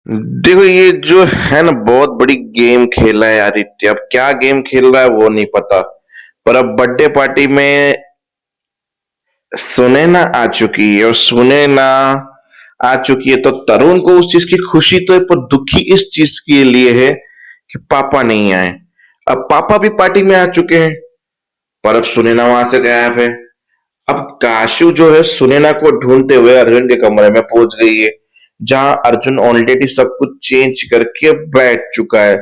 देखो ये जो है ना बहुत बड़ी गेम खेला है आदित्य। अब क्या गेम खेल रहा है वो नहीं पता। पर अब बर्थडे पार्टी में सुनैना आ चुकी है और सुनैना आ चुकी है तो तरुण को उस चीज की खुशी तो है पर दुखी इस चीज के लिए है कि पापा नहीं आए। अब पापा भी पार्टी में आ चुके हैं पर अब सुनैना वहां से गायब है। अब काशू जो है सुनैना को ढूंढते हुए अर्जुन के कमरे में पहुंच गई है, जहां अर्जुन ऑलरेडी सब कुछ चेंज करके बैठ चुका है।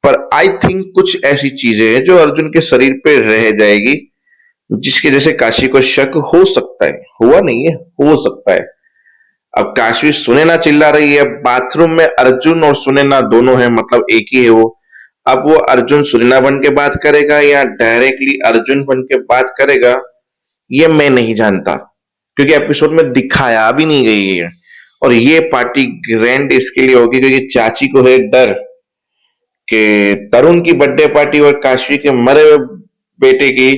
पर आई थिंक कुछ ऐसी चीजें हैं जो अर्जुन के शरीर पे रह जाएगी, जिसकी वजह से काशी को शक हो सकता है। हुआ नहीं है, हो सकता है। अब काशी सुनैना चिल्ला रही है, बाथरूम में अर्जुन और सुनैना दोनों है, मतलब एक ही है वो। अब वो अर्जुन सुनैना बन के बात करेगा या डायरेक्टली अर्जुन बन के बात करेगा, ये मैं नहीं जानता, क्योंकि एपिसोड में दिखाया भी नहीं गई है। और ये पार्टी ग्रैंड इसके लिए होगी क्योंकि चाची को है डर कि तरुण की बर्थडे पार्टी और काशी के मरे हुए बेटे की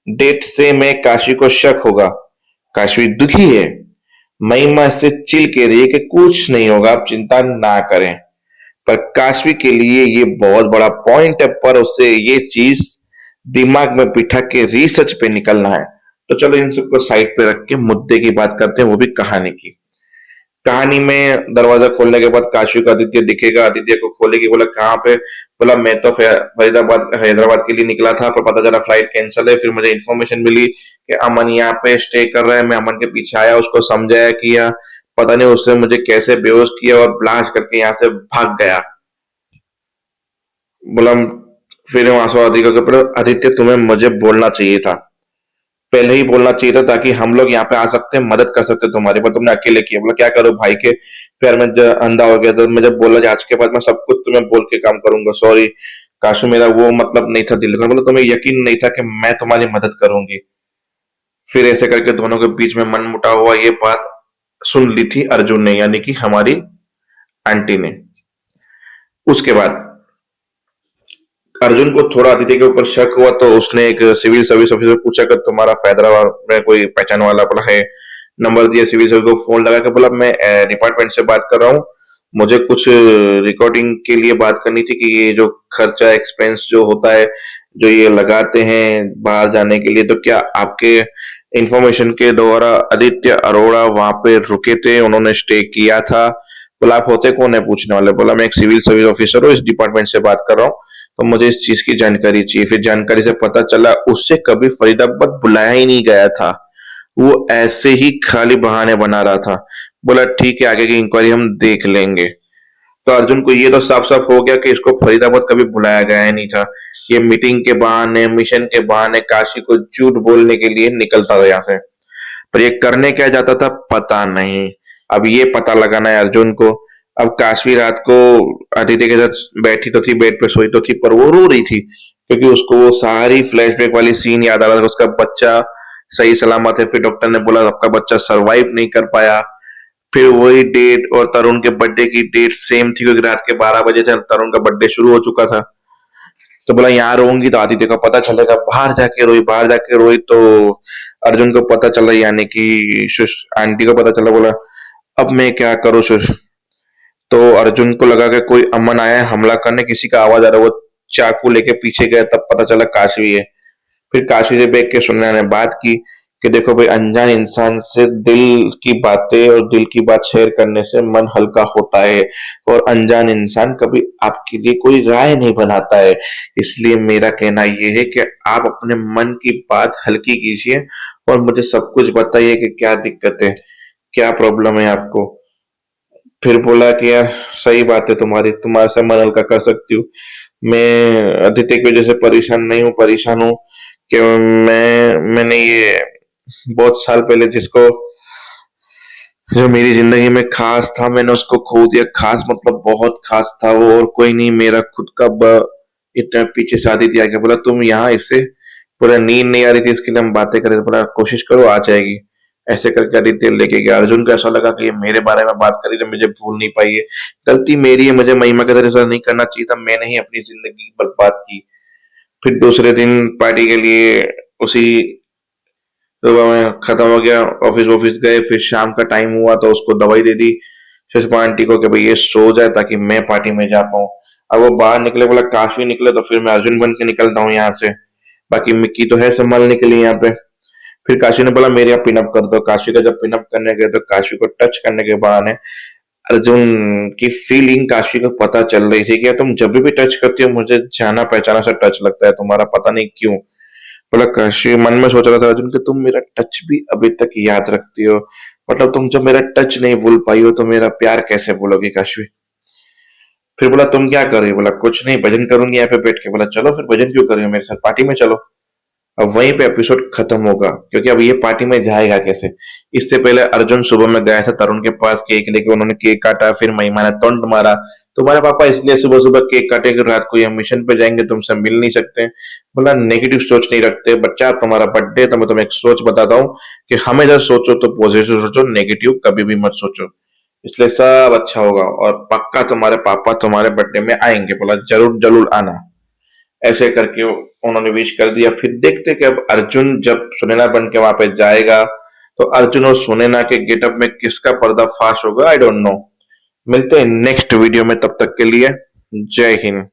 डेट से में काशी को शक होगा। काशी दुखी है। महिमा से चिल के रही है कि कुछ नहीं होगा, आप चिंता ना करें। पर काशवी के लिए ये बहुत बड़ा पॉइंट है, पर उसे ये चीज दिमाग में बिठा के रिसर्च पे निकलना है। तो चलो इन सबको साइड पे रख के मुद्दे की बात करते हैं, वो भी कहानी की। कहानी में दरवाजा खोलने के बाद काशी को आदित्य दिखेगा। आदित्य को खोलेगी, बोला कहाँ पे? बोला मैं तो फरीदाबाद हैदराबाद के लिए निकला था, पर पता चला फ्लाइट कैंसिल है। फिर मुझे इन्फॉर्मेशन मिली कि अमन यहाँ पे स्टे कर रहा है। मैं अमन के पीछे आया, उसको समझाया किया, पता नहीं उसने मुझे कैसे बेहोश किया और ब्लास्ट करके यहाँ से भाग गया। बोला फिर वहां से आदित्य को, पर आदित्य तुम्हें मुझे बोलना चाहिए था, पहले ही बोलना चाहिए था, ताकि हम लोग यहाँ पे आ सकते हैं, मदद कर सकते तुम्हारी। पर तुमने अकेले किया। बोला क्या करूं, भाई के प्यार में अंधा हो गया। तो मुझे बोला आज के बाद मैं सब कुछ तुम्हें बोल के काम करूंगा, सॉरी काशु, मेरा वो मतलब नहीं था दिल का। बोला तुम्हें यकीन नहीं था कि मैं तुम्हारी मदद करूंगी। फिर ऐसे करके दोनों के बीच में मन मुटाव हुआ। ये बात सुन ली थी अर्जुन ने, यानी कि हमारी आंटी ने। उसके बाद अर्जुन को थोड़ा अदिति के ऊपर शक हुआ, तो उसने एक सिविल सर्विस ऑफिसर पूछा कि तुम्हारा हैदराबाद में कोई पहचान वाला बोला है। नंबर दिया सिविल सर्विस को, फोन लगा के बोला मैं डिपार्टमेंट से बात कर रहा हूँ, मुझे कुछ रिकॉर्डिंग के लिए बात करनी थी कि ये जो खर्चा एक्सपेंस जो होता है, जो ये लगाते हैं बाहर जाने के लिए, तो क्या आपके इंफॉर्मेशन के द्वारा आदित्य अरोड़ा वहां पे रुके थे, उन्होंने स्टे किया था? बोला आप होते कौन है पूछने वाले? बोला मैं एक सिविल सर्विस ऑफिसर हूँ, इस डिपार्टमेंट से बात कर रहा हूँ, तो मुझे इस चीज की जानकारी चाहिए। फिर जानकारी से पता चला उससे कभी फरीदाबाद बुलाया ही नहीं गया था, वो ऐसे ही खाली बहाने बना रहा था। बोला ठीक है, आगे की इंक्वायरी हम देख लेंगे। तो अर्जुन को ये तो साफ साफ हो गया कि इसको फरीदाबाद कभी बुलाया गया ही नहीं था। ये मीटिंग के बहाने, मिशन के बहाने काशी को झूठ बोलने के लिए निकलता था यहाँ से। पर ये करने क्या जाता था पता नहीं। अब ये पता लगाना है अर्जुन को। अब काशवी रात को अदिति के साथ बैठी तो थी, बेड पे सोई तो थी, पर वो रो रही थी क्योंकि उसको वो सारी फ्लैशबैक वाली सीन याद आ रहा था। उसका बच्चा सही सलामत है, फिर डॉक्टर ने बोला आपका बच्चा सरवाइव नहीं कर पाया। फिर वही डेट और तरुण के बर्थडे की डेट सेम थी, क्योंकि रात के 12 बजे से तरुण का बर्थडे शुरू हो चुका था। तो बोला यहाँ रोऊंगी तो आदित्य को पता चलेगा। बाहर जाके रोई, बाहर जाके रोई तो अर्जुन को पता चला, यानी कि आंटी को पता चला। बोला अब मैं क्या करूँ सुश? तो अर्जुन को लगा कि कोई अमन आया है हमला करने, किसी का आवाज आ रहा है। वो चाकू लेके पीछे गया, तब पता चला काशवी है। फिर काशी से बैठ के सुनने ने बात की कि देखो भाई, अनजान इंसान से दिल की बातें और दिल की बात शेयर करने से मन हल्का होता है, और अनजान इंसान कभी आपके लिए कोई राय नहीं बनाता है। इसलिए मेरा कहना यह है कि आप अपने मन की बात हल्की कीजिए और मुझे सब कुछ बताइए कि क्या दिक्कत है, क्या प्रॉब्लम है आपको। फिर बोला कि यार सही बात है तुम्हारी, तुम्हारा से मन हल्का कर सकती हूँ। मैं आदित्य की वजह से परेशान नहीं हूँ, परेशान हूँ कि मैंने ये बहुत साल पहले जिसको, जो मेरी जिंदगी में खास था, मैंने उसको खो दिया। खास मतलब बहुत खास था वो, और कोई नहीं, मेरा खुद का इतना पीछे शादी दिया गया। बोला तुम यहाँ, इससे पूरा नींद नहीं आ रही थी, इसके लिए हम बातें कर रहे थे। बोला कोशिश करो आ जाएगी। ऐसे करके आदित्य लेके गया। अर्जुन को ऐसा लगा कि ये मेरे बारे में बात करी तो मुझे भूल नहीं पाई है, गलती मेरी है, मुझे महिमा के साथ ऐसा नहीं करना चाहिए था, मैंने ही अपनी जिंदगी बर्बाद की। फिर दूसरे दिन पार्टी के लिए उसी सुबह में खत्म हो गया, ऑफिस ऑफिस गए। फिर शाम का टाइम हुआ तो उसको दवाई दे दी। सुषमा आंटी को कि भाई ये सो जाए ताकि मैं पार्टी में जा पाऊँ। अब वो बाहर निकले, बोला काशवी निकले तो फिर मैं अर्जुन बन के निकलता हूँ यहाँ से, बाकी मिक्की तो है संभालने के लिए यहाँ पे। फिर काशी ने बोला मेरे यहाँ पिनअप कर दो। काशी का जब पिनअप करने गए तो काशी को टच करने के बहाने अर्जुन की फीलिंग काशी को पता चल रही थी कि यार तुम जब भी टच करती हो मुझे जाना पहचाना सा टच लगता है तुम्हारा, पता नहीं क्यों। बोला काशी मन में सोच रहा था अर्जुन कि तुम मेरा टच भी अभी तक याद रखती हो, मतलब तुम जब मेरा टच नहीं भूल पाई हो तो मेरा प्यार कैसे भूलोगी काशी। फिर बोला तुम क्या कर रही हो? बोला कुछ नहीं, भजन करूंगी यहाँ पे बैठ के। बोला चलो फिर भजन क्यों कर रही हो, मेरे साथ पार्टी में चलो। अब वहीं पे एपिसोड खत्म होगा, क्योंकि अब ये पार्टी में जाएगा कैसे। इससे पहले अर्जुन सुबह में गया था तरुण के पास केक लेके, उन्होंने केक काटा, फिर महिमा ने तंट मारा, तुम्हारे पापा इसलिए सुबह सुबह केक काटेंगे, रात को ये मिशन पे जाएंगे, तुमसे मिल नहीं सकते। बोला नेगेटिव सोच नहीं रखते बच्चा, तुम्हारा बर्थडे तो मैं तुम्हें एक सोच बताता हूँ कि हमेशा सोचो तो पॉजिटिव सोचो, नेगेटिव कभी भी मत सोचो, इसलिए सब अच्छा होगा और पक्का तुम्हारे पापा तुम्हारे बर्थडे में आएंगे। बोला जरूर जरूर आना। ऐसे करके उन्होंने विश कर दिया। फिर देखते कि अब अर्जुन जब सुनैना बन के वहां पे जाएगा तो अर्जुन और सुनैना के गेटअप में किसका पर्दाफाश होगा, आई डोंट नो। मिलते हैं नेक्स्ट वीडियो में, तब तक के लिए जय हिंद।